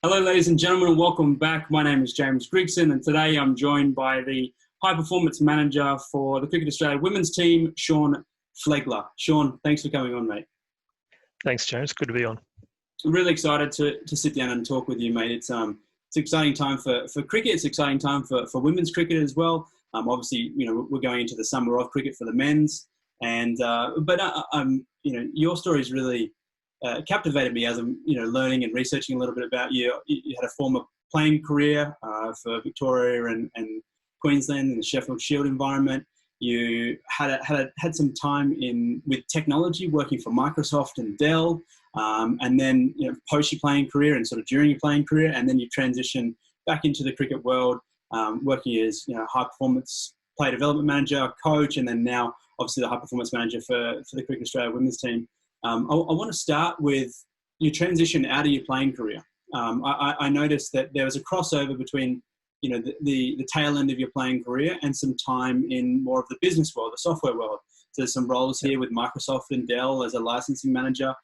Hello, ladies and gentlemen, and welcome back. My name is James Grigson, and today I'm joined by the High Performance Manager for the Cricket Australia women's team, Shawn Flegler. Shawn, thanks for coming on, mate. Thanks, James. Good to be on. I'm really excited to sit down and talk with you, mate. It's an exciting time for cricket. It's an exciting time for women's cricket as well. Obviously, we're going into the summer of cricket for the men's, and your story is really captivated me as I'm, learning and researching a little bit about you. You had a former playing career for Victoria and Queensland in the Sheffield Shield environment. You had some time with technology, working for Microsoft and Dell, and then post your playing career and sort of during your playing career, and then you transition back into the cricket world, working as high performance player development manager, coach, and then now obviously the high performance manager for the Cricket Australia women's team. I want to start with your transition out of your playing career. I noticed that there was a crossover between, the tail end of your playing career and some time in more of the business world, the software world. So there's some roles here with Microsoft and Dell as a licensing manager.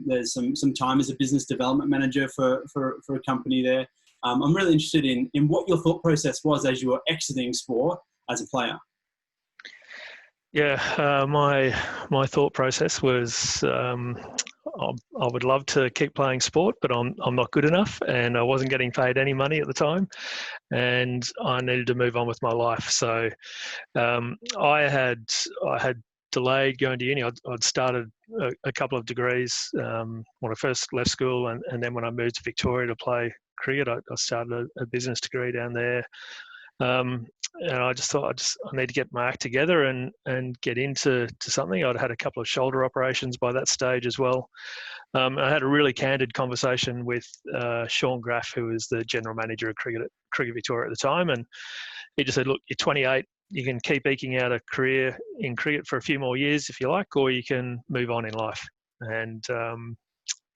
There's some time as a business development manager for a company there. I'm really interested in what your thought process was as you were exiting sport as a player. Yeah, my thought process was I would love to keep playing sport, but I'm not good enough, and I wasn't getting paid any money at the time, and I needed to move on with my life. So I had delayed going to uni. I'd started a couple of degrees when I first left school, and then when I moved to Victoria to play cricket, I started a business degree down there. And I just thought I need to get my act together and get into something. I'd had a couple of shoulder operations by that stage as well. I had a really candid conversation with Shawn Graff, who was the general manager of Cricket Victoria at the time, and he just said, "Look, you're 28. You can keep eking out a career in cricket for a few more years if you like, or you can move on in life." And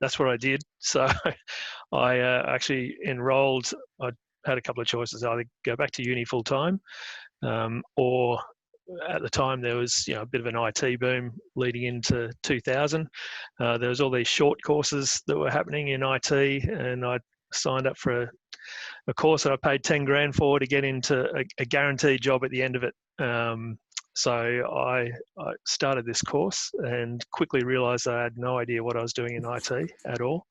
that's what I did. So I actually enrolled. I had a couple of choices: either go back to uni full time, or at the time there was a bit of an IT boom leading into 2000. There was all these short courses that were happening in IT, and I signed up for a course that I paid 10 grand for to get into a guaranteed job at the end of it. So I started this course and quickly realised I had no idea what I was doing in IT at all.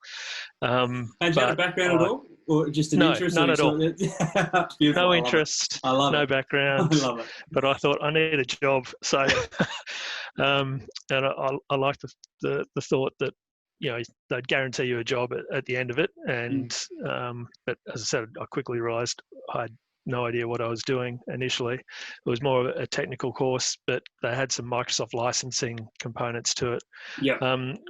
And did you have a background at all? Or just an interest? None at all. No interest, I love it. No background. I love it. But I thought I need a job. So, and I like the thought that, they'd guarantee you a job at the end of it. And, but as I said, I quickly realised I had no idea what I was doing initially. It was more of a technical course, but they had some Microsoft licensing components to it,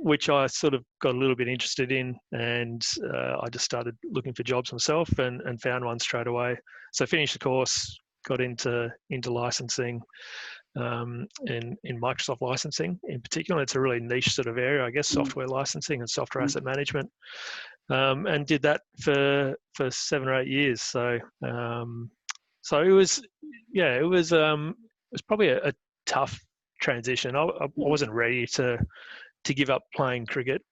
which I sort of got a little bit interested in, and I just started looking for jobs myself and found one straight away. So finished the course, got into licensing, in Microsoft licensing in particular. It's a really niche sort of area, I guess, software licensing and software asset management. And did that for 7 or 8 years. So it was probably a tough transition. I wasn't ready to give up playing cricket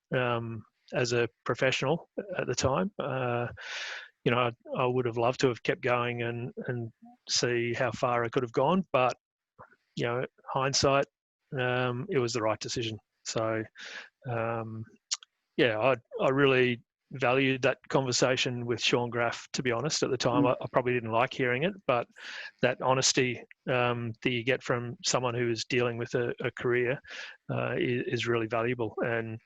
as a professional at the time. I would have loved to have kept going and see how far I could have gone, but hindsight, it was the right decision. So I really valued that conversation with Shawn Graff, to be honest. At the time, I probably didn't like hearing it, but that honesty that you get from someone who is dealing with a career is really valuable. And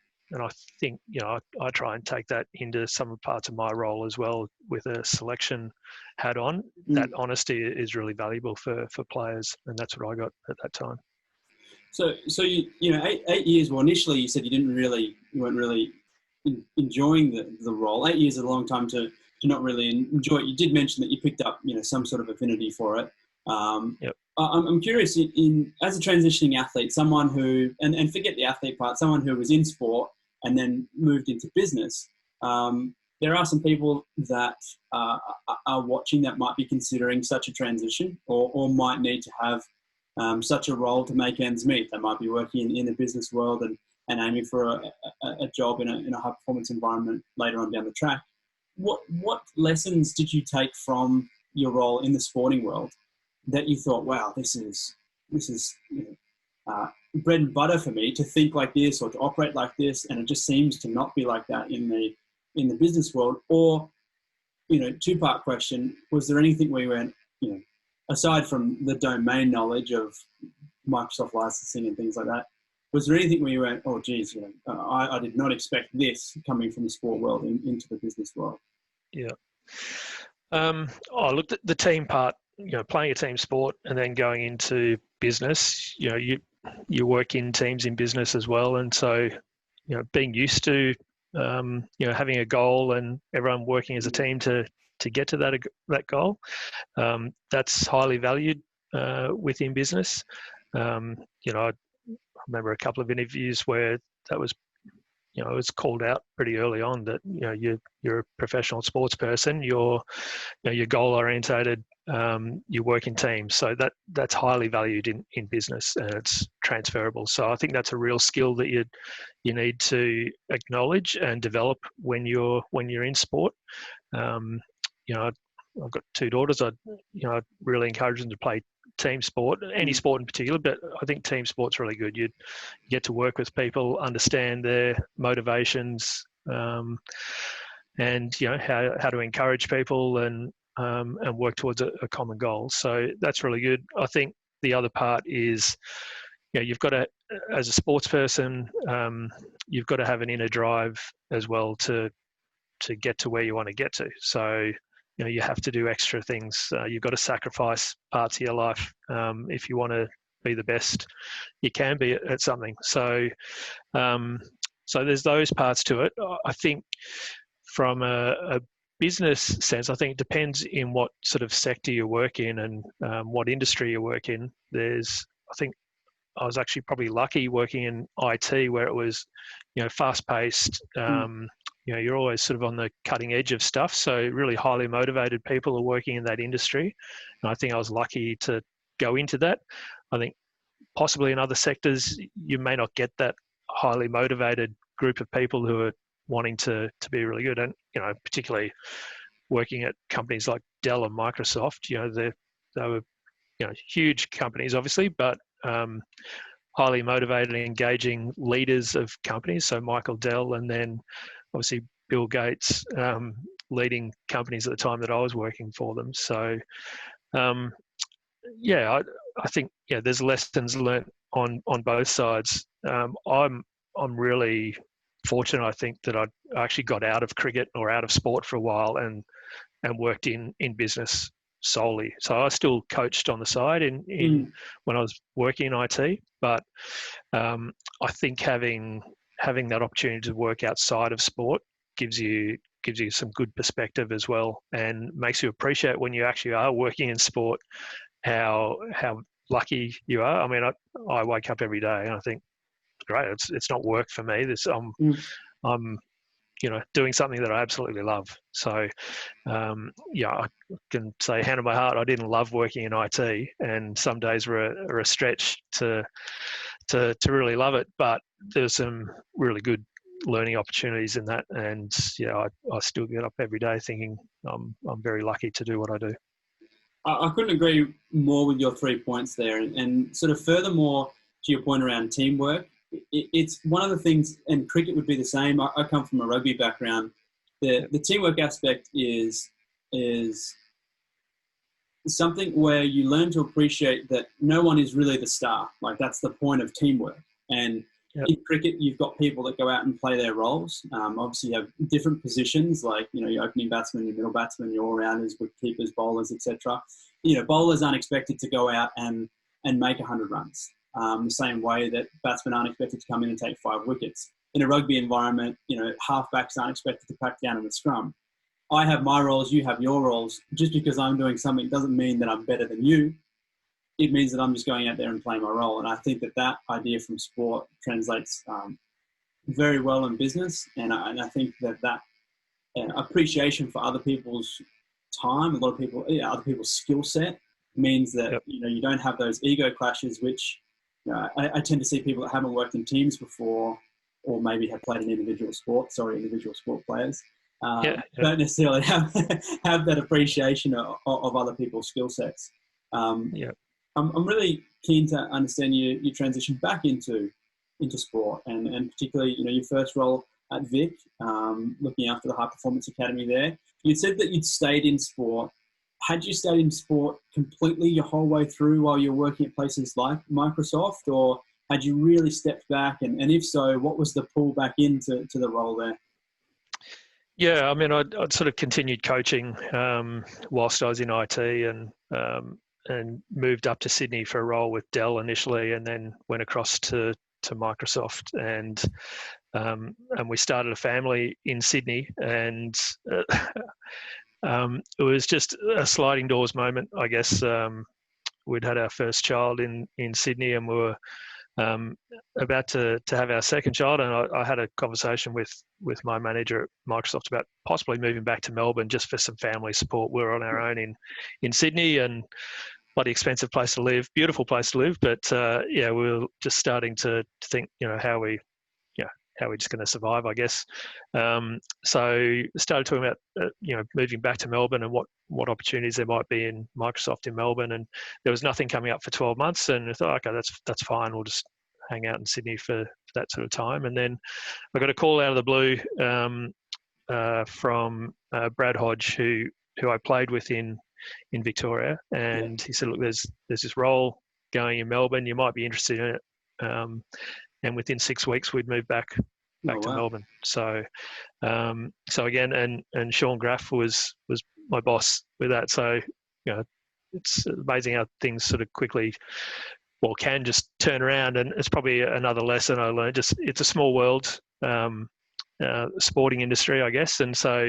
I think, I try and take that into some parts of my role as well with a selection hat on. That honesty is really valuable for players, and that's what I got at that time. So you 8 years. Well, initially you said you weren't really enjoying the role. 8 years is a long time to not really enjoy it. You did mention that you picked up some sort of affinity for it. I'm curious, as a transitioning athlete, someone who and forget the athlete part, someone who was in sport and then moved into business. There are some people that are watching that might be considering such a transition, or might need to have such a role to make ends meet. They might be working in the business world and aiming for a job in a high performance environment later on down the track. what lessons did you take from your role in the sporting world that you thought, wow, this is bread and butter for me to think like this or to operate like this, and it just seems to not be like that in the business world? Or, two-part question, was there anything where you went, aside from the domain knowledge of Microsoft licensing and things like that, was there anything where you went, oh geez, I did not expect this coming from the sport world into the business world? Yeah. Look, the team part, playing a team sport and then going into business, you work in teams in business as well. And so, being used to, having a goal and everyone working as a team to get to that goal, that's highly valued within business. I remember a couple of interviews where that was, it was called out pretty early on that, you're a professional sports person, you're goal orientated, you work in teams. So that's highly valued in business, and it's transferable. So I think that's a real skill that you need to acknowledge and develop when you're in sport. I've got two daughters. I'd really encourage them to play team sport, any sport in particular, but I think team sport's really good. You get to work with people, understand their motivations, and how to encourage people and work towards a common goal. So that's really good. I think the other part is, you've got to, as a sports person, you've got to have an inner drive as well to get to where you want to get to. So you have to do extra things. You've got to sacrifice parts of your life if you want to be the best you can be at something. So there's those parts to it. I think from a business sense, I think it depends in what sort of sector you work in and what industry you work in. I think I was actually probably lucky working in IT, where it was, fast-paced. You're always sort of on the cutting edge of stuff. So really highly motivated people are working in that industry. And I think I was lucky to go into that. I think possibly in other sectors, you may not get that highly motivated group of people who are wanting to be really good. And, particularly working at companies like Dell and Microsoft, they were, huge companies, obviously, but highly motivated and engaging leaders of companies. So Michael Dell, and then obviously Bill Gates, leading companies at the time that I was working for them. So, I think there's lessons learnt on both sides. I'm really fortunate, I think, that I actually got out of cricket or out of sport for a while and worked in business solely. So I still coached on the side in when I was working in IT, but I think having that opportunity to work outside of sport gives you some good perspective as well, and makes you appreciate when you actually are working in sport how lucky you are. I mean, I wake up every day and I think, great, it's not work for me. I'm doing something that I absolutely love. So, I can say, hand on my heart, I didn't love working in IT, and some days were a stretch to really love it. But there's some really good learning opportunities in that, and I still get up every day thinking I'm very lucky to do what I do. I couldn't agree more with your 3 points there, and sort of furthermore to your point around teamwork. It's one of the things, and cricket would be the same. I come from a rugby background. The teamwork aspect is something where you learn to appreciate that no one is really the star. Like, that's the point of teamwork. And in cricket, you've got people that go out and play their roles. Obviously, you have different positions, like your opening batsman, your middle batsman, your all-rounders, wicket-keepers, bowlers, etc. Bowlers aren't expected to go out and make 100 runs. The same way that batsmen aren't expected to come in and take 5 wickets. In a rugby environment, halfbacks aren't expected to crack down in the scrum. I have my roles, you have your roles. Just because I'm doing something doesn't mean that I'm better than you. It means that I'm just going out there and playing my role. And I think that idea from sport translates very well in business. And I think that appreciation for other people's time, other people's skill set, means that you don't have those ego clashes, which I tend to see people that haven't worked in teams before, or maybe have played an individual sport players. Yeah, yeah. don't necessarily have have that appreciation of other people's skill sets. Um, Yeah. I'm really keen to understand your transition back into sport, and particularly, your first role at Vic, looking after the High Performance Academy there. You said that you'd stayed in sport. Had you stayed in sport completely your whole way through while you're working at places like Microsoft, or had you really stepped back? And if so, what was the pull back into the role there? Yeah, I mean, I'd sort of continued coaching whilst I was in IT, and moved up to Sydney for a role with Dell initially, and then went across to Microsoft, and we started a family in Sydney, and it was just a sliding doors moment, I guess. We'd had our first child in Sydney, and we were about to have our second child, and I had a conversation with my manager at Microsoft about possibly moving back to Melbourne just for some family support. We were on our own in Sydney, and bloody expensive place to live, beautiful place to live, but yeah, we were just starting to think, how we just going to survive, I guess. So started talking about moving back to Melbourne and what opportunities there might be in Microsoft in Melbourne, and there was nothing coming up for 12 months, and I thought, okay, that's fine, we'll just hang out in Sydney for that sort of time. And then I got a call out of the blue from Brad Hodge, who I played with in Victoria, and he said, look, there's this role going in Melbourne, you might be interested in it. And within 6 weeks, we'd moved back to Melbourne. So again, and Sean Graff was my boss with that. So it's amazing how things sort of quickly, can just turn around. And it's probably another lesson I learned. Just it's a small world, sporting industry, I guess, and so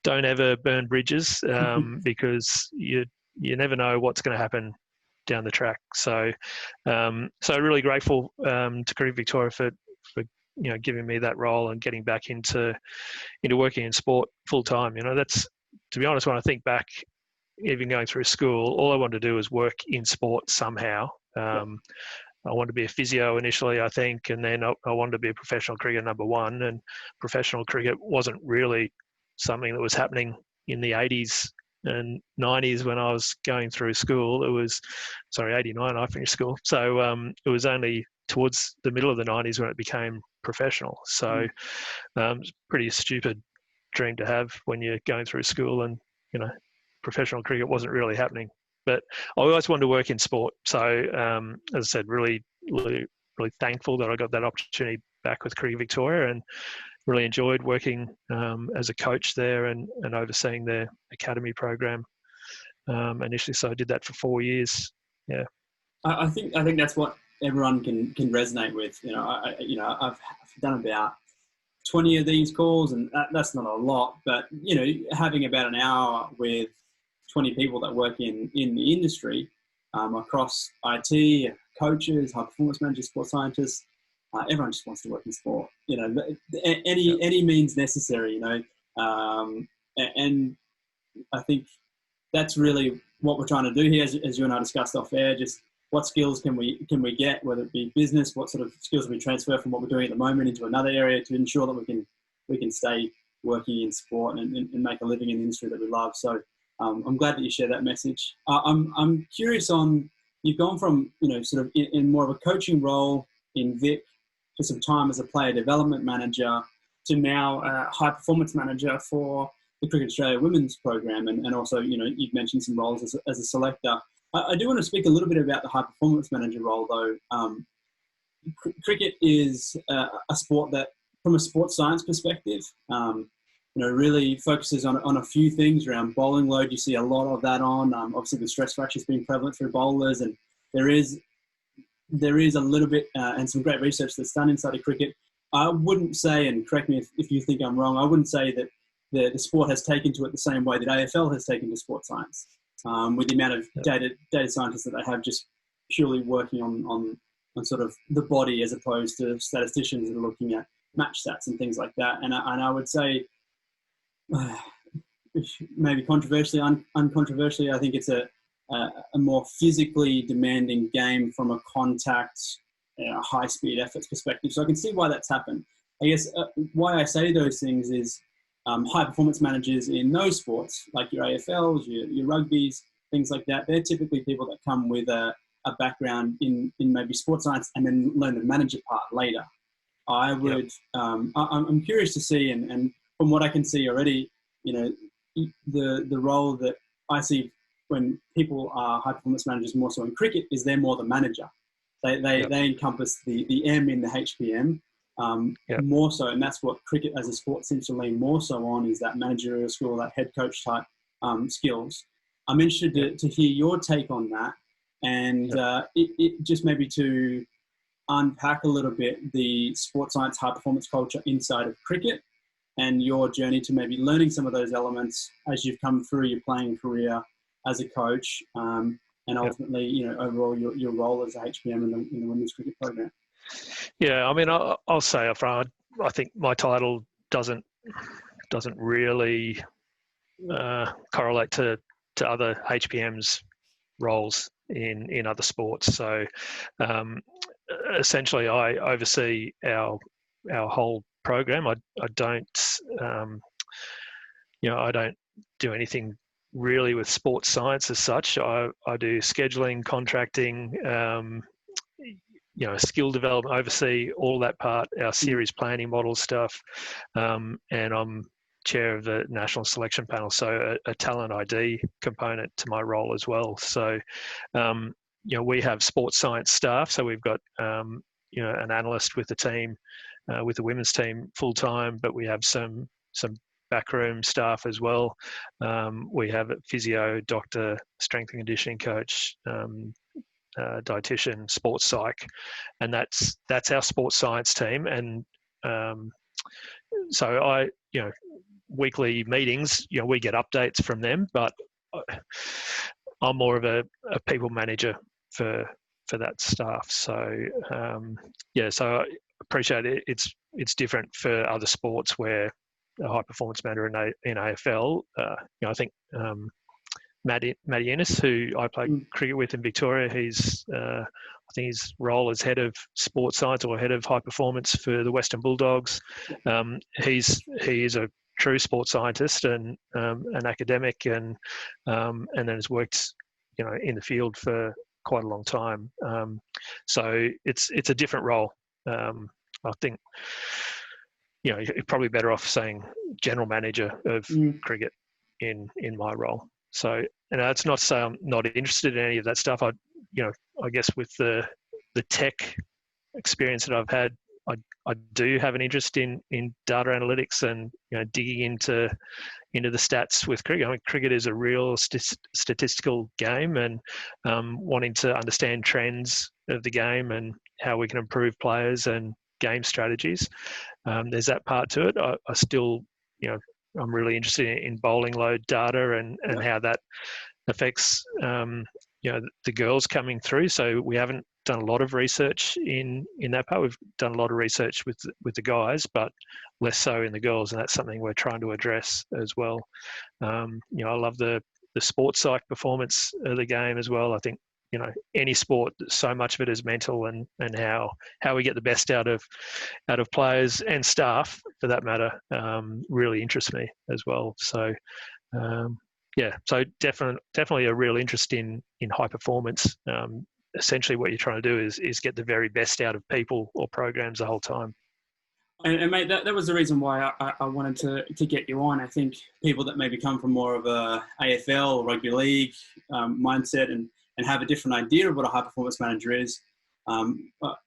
don't ever burn bridges because you never know what's going to happen down the track. So really grateful to Cricket Victoria for giving me that role and getting back into working in sport full time. That's, to be honest, when I think back, even going through school, all I wanted to do was work in sport somehow. I wanted to be a physio initially, I think, and then I wanted to be a professional cricketer number one. And professional cricket wasn't really something that was happening in the 80s and 90s when I was going through school. It was, 89, I finished school. So it was only towards the middle of the 90s when it became professional. So it's a pretty stupid dream to have when you're going through school and, professional cricket wasn't really happening. But I always wanted to work in sport. So, as I said, really, really, really thankful that I got that opportunity back with Cricket Victoria, and really enjoyed working as a coach there and overseeing their academy program initially. So I did that for 4 years. Yeah, I think that's what everyone can resonate with. I've done about 20 of these calls, and that's not a lot, but having about an hour with 20 people that work in the industry across IT, coaches, high performance managers, sports scientists. Everyone just wants to work in sport. Any means necessary. And I think that's really what we're trying to do here, as you and I discussed off air. Just what skills can we get, whether it be business, what sort of skills can we transfer from what we're doing at the moment into another area to ensure that we can stay working in sport and make a living in the industry that we love. So. I'm glad that you share that message. I'm curious on, you've gone from, sort of in more of a coaching role in Vic to some time as a player development manager to now a high performance manager for the Cricket Australia women's program. And also, you've mentioned some roles as a selector. I do want to speak a little bit about the high performance manager role though. Cricket is a sport that, from a sports science perspective, really focuses on a few things around bowling load. You see a lot of that on. Obviously, the stress fractures being prevalent through bowlers, and there is a little bit and some great research that's done inside of cricket. I wouldn't say, and correct me if you think I'm wrong, I wouldn't say that the sport has taken to it the same way that AFL has taken to sports science, with the amount of data scientists that they have just purely working on sort of the body as opposed to statisticians that are looking at match stats and things like that. And I would say, maybe controversially, uncontroversially, I think it's a more physically demanding game from a contact, high-speed efforts perspective. So I can see why that's happened. I guess why I say those things is high performance managers in those sports, like your AFLs, your rugbys, things like that. They're typically people that come with a background in maybe sports science and then learn the manager part later. I would, I'm curious to see, and from what I can see already, the role that I see when people are high performance managers more so in cricket is they're more the manager. They encompass the M in the HPM more so, and that's what cricket as a sport seems to lean more so on, is that managerial skill, that head coach type skills. I'm interested to hear your take on that, and it just maybe to unpack a little bit the sports science high performance culture inside of cricket and your journey to maybe learning some of those elements as you've come through your playing career as a coach, and ultimately, overall your role as a HPM in the women's cricket program. Yeah, I mean, I'll say upfront, I think my title doesn't really correlate to other HPM's roles in other sports. So essentially, I oversee our whole program. I don't I don't do anything really with sports science as such. I do scheduling, contracting, skill development, oversee all that part, our series planning model stuff, and I'm chair of the national selection panel, so a talent ID component to my role as well. So, we have sports science staff, so we've got an analyst with the team, with the women's team full time, but we have some backroom staff as well. We have a physio, doctor, strength and conditioning coach, dietitian, sports psych, and that's our sports science team. And so weekly meetings, we get updates from them, but I'm more of a people manager for that staff. So so I appreciate it. It's different for other sports where a high performance manager in AFL, I think Matty Ennis, who I played cricket with in Victoria, he's I think his role as head of sports science or head of high performance for the Western Bulldogs. He is a true sports scientist and an academic, and then has worked in the field for quite a long time. So it's a different role. I think you're probably better off saying general manager of cricket in my role. So, it's not to say I'm not interested in any of that stuff. I guess with the tech experience that I've had, I do have an interest in data analytics and digging into the stats with cricket. I mean, cricket is a real statistical game, and wanting to understand trends of the game and how we can improve players and game strategies. There's that part to it. I still, I'm really interested in bowling load data and how that affects, the girls coming through. So we haven't done a lot of research in that part. We've done a lot of research with the guys, but less so in the girls, and that's something we're trying to address as well. I love the sports psych performance of the game as well. I think any sport, so much of it is mental, and how we get the best out of players and staff for that matter really interests me as well. So so definitely a real interest in high performance. Essentially what you're trying to do is get the very best out of people or programs the whole time. And mate, that was the reason why I wanted to get you on. I think people that maybe come from more of a AFL or rugby league mindset and have a different idea of what a high performance manager is, I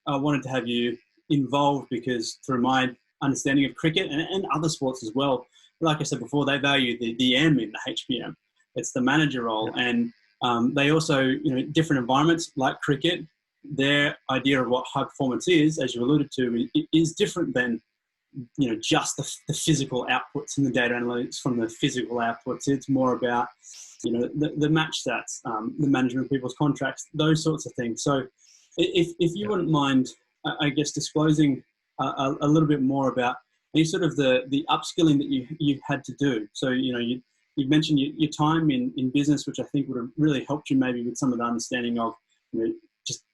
wanted to have you involved because through my understanding of cricket and other sports as well, like I said before, they value the M in the HPM. It's the manager role. And they also, different environments like cricket, their idea of what high performance is, as you alluded to, is different than, just the physical outputs and the data analytics from the physical outputs. It's more about, the match stats, the management of people's contracts, those sorts of things. So if you wouldn't mind, I guess, disclosing a little bit more about any sort of the upskilling that you've had to do. So, you've mentioned your time in business, which I think would have really helped you maybe with some of the understanding of, just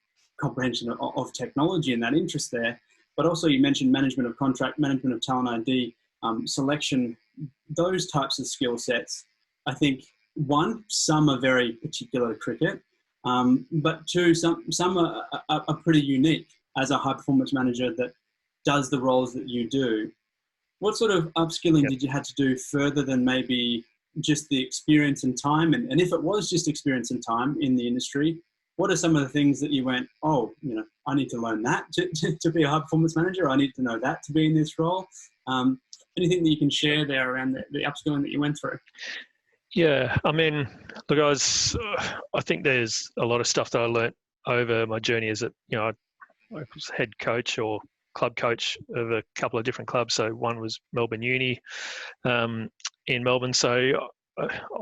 comprehension of technology and that interest there. But also you mentioned management of contract, management of talent ID, selection those types of skill sets, I think, one, some are very particular to cricket, but two, some are pretty unique as a high performance manager that does the roles that you do. What sort of upskilling did you have to do further than maybe just the experience and time? And if it was just experience and time in the industry, what are some of the things that you went, oh, I need to learn that to be a high performance manager. I need to know that to be in this role. Anything that you can share there around the upskilling that you went through? Yeah, I mean, look, I think there's a lot of stuff that I learnt over my journey. Is that I was head coach or club coach of a couple of different clubs. So one was Melbourne Uni in Melbourne. So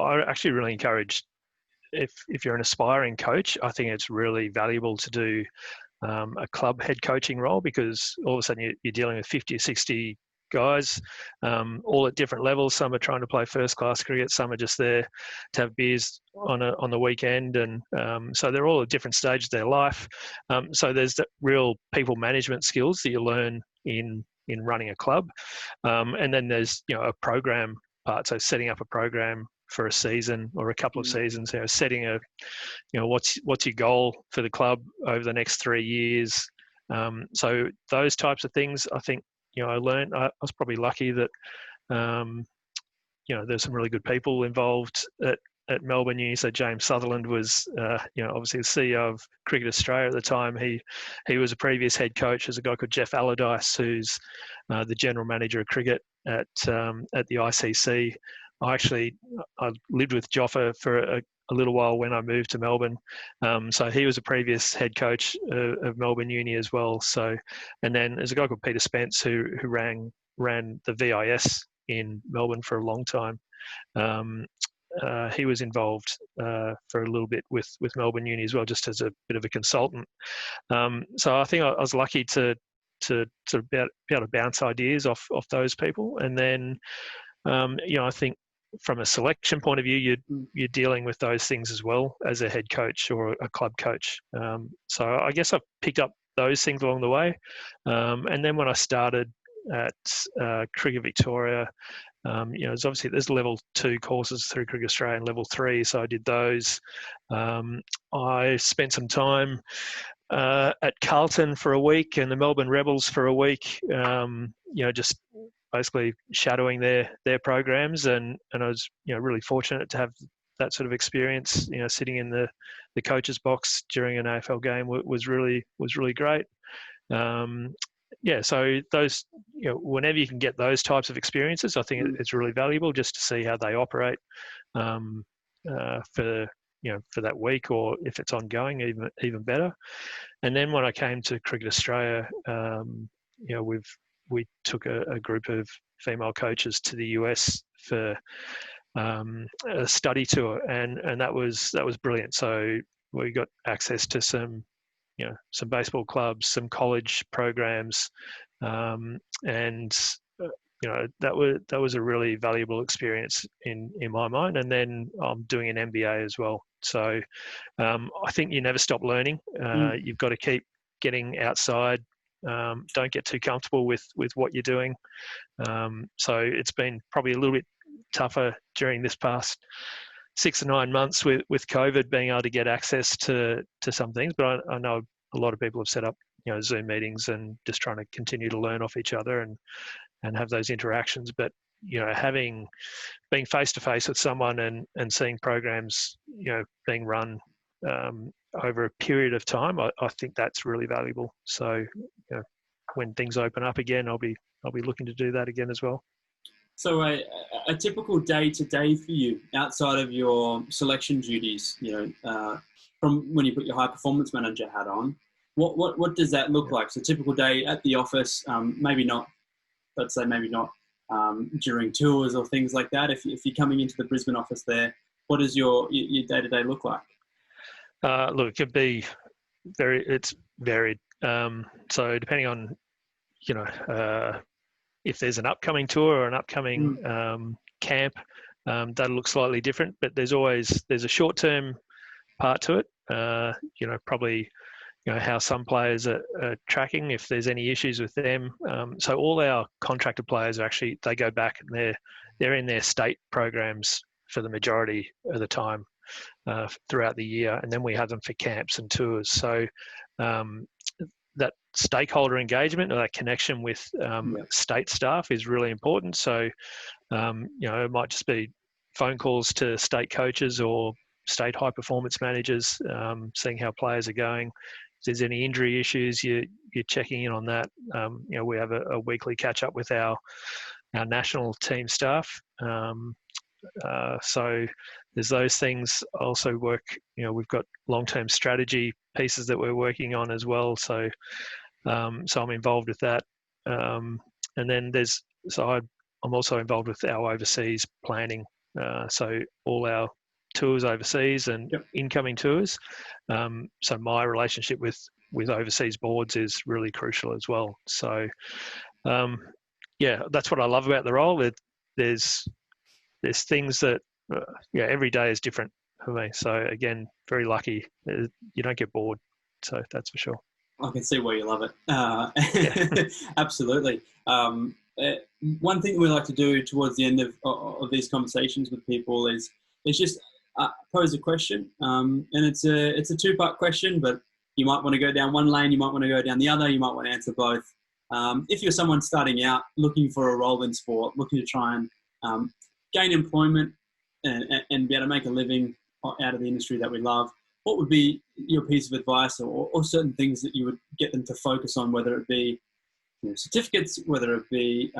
I actually really encourage, if you're an aspiring coach, I think it's really valuable to do a club head coaching role, because all of a sudden you're dealing with 50 or 60 guys, all at different levels. Some are trying to play first class cricket, some are just there to have beers on the weekend, and so they're all at different stages of their life. So there's the real people management skills that you learn in running a club, and then there's a program part. So setting up a program for a season or a couple of seasons, setting a what's your goal for the club over the next 3 years. So those types of things, I think I learned. I was probably lucky that there's some really good people involved at Melbourne Uni. So James Sutherland was obviously the CEO of Cricket Australia at the time. He was a previous head coach. There's a guy called Jeff Allardyce, who's the general manager of cricket at the ICC. I lived with Joffa for a little while when I moved to Melbourne. So he was a previous head coach of Melbourne Uni as well. So, and then there's a guy called Peter Spence who ran the VIS in Melbourne for a long time. He was involved for a little bit with Melbourne Uni as well, just as a bit of a consultant. So I think I was lucky to be able to bounce ideas off those people. And then, I think from a selection point of view, you're dealing with those things as well as a head coach or a club coach. So I guess I've picked up those things along the way. And then when I started at Cricket Victoria, there's obviously there's level 2 courses through Cricket Australia and level 3. So I did those. I spent some time at Carlton for a week and the Melbourne Rebels for a week. Just basically shadowing their programs, and I was really fortunate to have that sort of experience. Sitting in the coach's box during an AFL game was really great. So those, whenever you can get those types of experiences, I think it's really valuable just to see how they operate for that week, or if it's ongoing, even better. And then when I came to Cricket Australia, we took a group of female coaches to the US for a study tour, and that was brilliant. So we got access to some baseball clubs, some college programs, and that was a really valuable experience in my mind. And then I'm doing an MBA as well. So I think you never stop learning. You've got to keep getting outside. Don't get too comfortable with what you're doing. So it's been probably a little bit tougher during this past 6 or 9 months with COVID, being able to get access to some things. But I know a lot of people have set up Zoom meetings and just trying to continue to learn off each other and have those interactions. But being face to face with someone and seeing programs being run over a period of time, I think that's really valuable. So when things open up again, I'll be looking to do that again as well. So a typical day to day for you outside of your selection duties, from when you put your high performance manager hat on, what does that look like? So typical day at the office, maybe not during tours or things like that. If you're coming into the Brisbane office there, what does your day to day look like? Look, it could be it's varied. So depending on, if there's an upcoming tour or an upcoming camp, that'll look slightly different. But there's a short-term part to it. Probably, how some players are tracking, if there's any issues with them. So all our contracted players they go back and they're in their state programs for the majority of the time throughout the year, and then we have them for camps and tours. So that stakeholder engagement or that connection with state staff is really important. So it might just be phone calls to state coaches or state high performance managers, seeing how players are going. If there's any injury issues, you're checking in on that. We have a weekly catch up with our national team staff. So there's those things. Also work, we've got long-term strategy pieces that we're working on as well. So I'm involved with that. And then I'm also involved with our overseas planning. So all our tours overseas and incoming tours. So my relationship with overseas boards is really crucial as well. So that's what I love about the role. There's things that every day is different for me. So again, very lucky. You don't get bored. So that's for sure. I can see why you love it. Absolutely. One thing we like to do towards the end of these conversations with people is just pose a question, and it's a two-part question, but you might want to go down one lane, you might want to go down the other, you might want to answer both. If you're someone starting out, looking for a role in sport, looking to try and gain employment and be able to make a living out of the industry that we love, what would be your piece of advice or certain things that you would get them to focus on, whether it be certificates, whether it be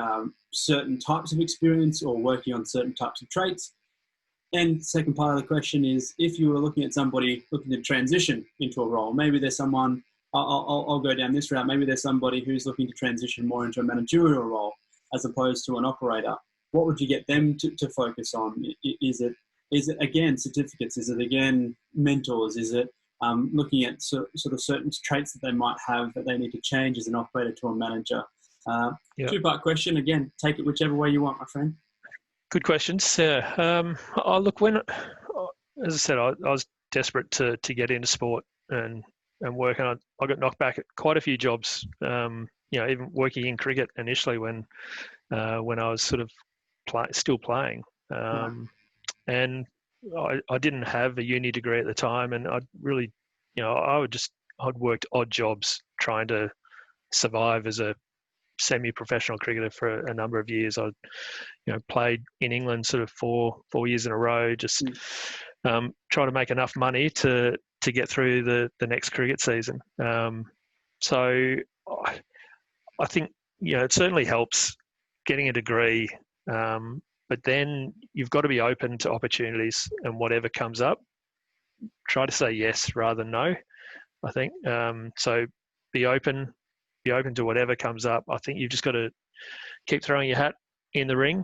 certain types of experience or working on certain types of traits? And the second part of the question is, if you were looking at somebody looking to transition into a role, maybe there's someone, I'll go down this route, maybe there's somebody who's looking to transition more into a managerial role as opposed to an operator. What would you get them to focus on? Is it again certificates? Is it again mentors? Is it looking at sort of certain traits that they might have that they need to change as an operator to a manager? Two-part question. Again, take it whichever way you want, my friend. Good questions. Look, as I said, I was desperate to get into sport and work, and I got knocked back at quite a few jobs. Even working in cricket initially when I was sort of still playing. And I didn't have a uni degree at the time, and I'd really, I'd worked odd jobs trying to survive as a semi-professional cricketer for a number of years. I, played in England sort of four years in a row, just trying to make enough money to get through the next cricket season. So I think, it certainly helps getting a degree, but then you've got to be open to opportunities, and whatever comes up, try to say yes rather than no, I think. So be open to whatever comes up. I think you've just got to keep throwing your hat in the ring.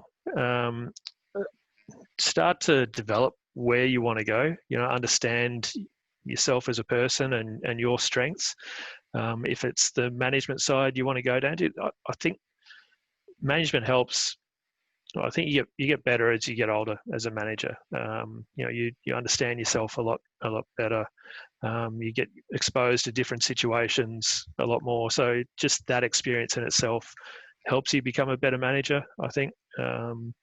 Start to develop where you want to go, understand yourself as a person and your strengths. If it's the management side you want to go down to, I think management helps. I think you get better as you get older as a manager. You understand yourself a lot better. You get exposed to different situations a lot more. So just that experience in itself helps you become a better manager, I think. I'd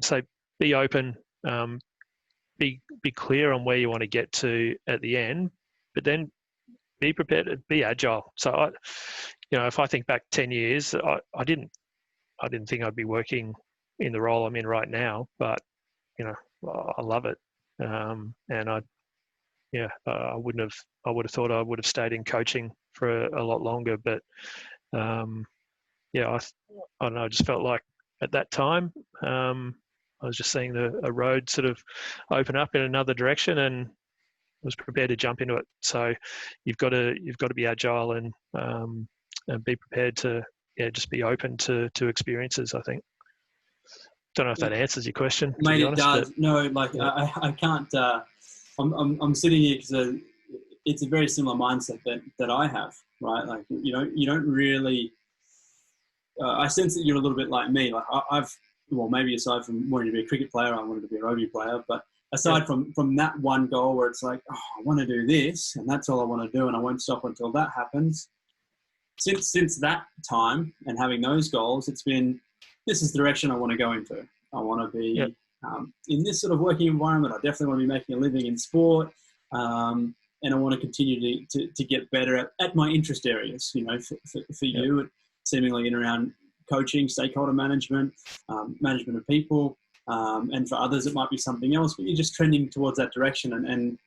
say be open, be clear on where you want to get to at the end, but then be prepared to be agile. So if I think back 10 years, I didn't think I'd be working in the role I'm in right now, but I love it. And I would have thought I would have stayed in coaching for a lot longer, but I don't know. I just felt like at that time, I was just seeing a road sort of open up in another direction, and was prepared to jump into it. So you've got to be agile and be prepared to just be open to experiences, I think. Don't know if that answers your question. Mate, it does. No, I can't. I'm sitting here because it's a very similar mindset that I have, right? Like you don't really. I sense that you're a little bit like me. Like maybe aside from wanting to be a cricket player, I wanted to be a rugby player. But aside from that one goal where it's like, I want to do this, and that's all I want to do, and I won't stop until that happens. since that time and having those goals, it's been, this is the direction I want to go into. I want to be in this sort of working environment. I definitely want to be making a living in sport. And I want to continue to get better at my interest areas, for you, seemingly in around coaching, stakeholder management, management of people, and for others it might be something else, but you're just trending towards that direction. And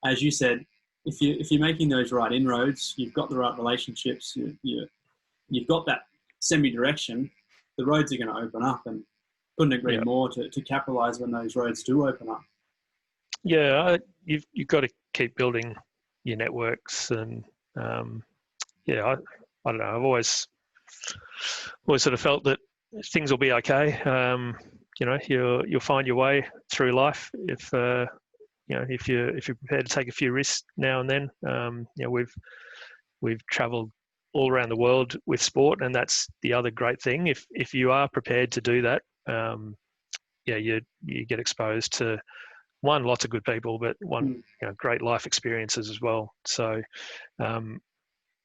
as you said, if you're making those right inroads, you've got the right relationships, you've got that semi-direction, the roads are going to open up, and couldn't agree more to capitalize when those roads do open up. Yeah, you've got to keep building your networks, and I don't know. I've always sort of felt that things will be okay. You'll find your way through life if you're prepared to take a few risks now and then. We've travelled all around the world with sport, and that's the other great thing. If you are prepared to do that, you get exposed to lots of good people, but great life experiences as well. So, I don't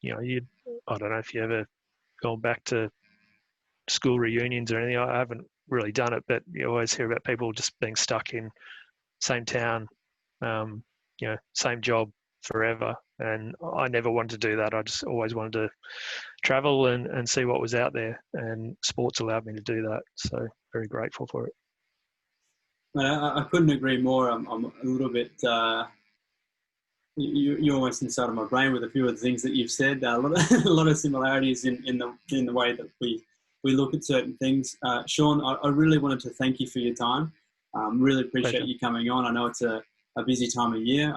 know if you ever gone back to school reunions or anything. I haven't really done it, but you always hear about people just being stuck in same town, same job forever. And I never wanted to do that. I just always wanted to travel and see what was out there, and sports allowed me to do that. So very grateful for it. I couldn't agree more. I'm a little bit, you're almost inside of my brain with a few of the things that you've said. A lot of similarities in the way that we look at certain things. Shawn, I really wanted to thank you for your time. Really appreciate you coming on. I know it's a busy time of year.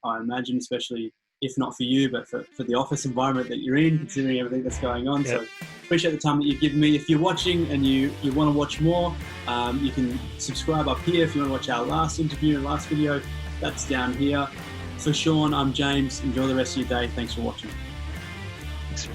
I imagine, especially if not for you, but for the office environment that you're in, considering everything that's going on. Yep. So appreciate the time that you've given me. If you're watching and you want to watch more, you can subscribe up here. If you want to watch our last interview and last video, that's down here. For Shawn, I'm James. Enjoy the rest of your day. Thanks for watching. Thanks.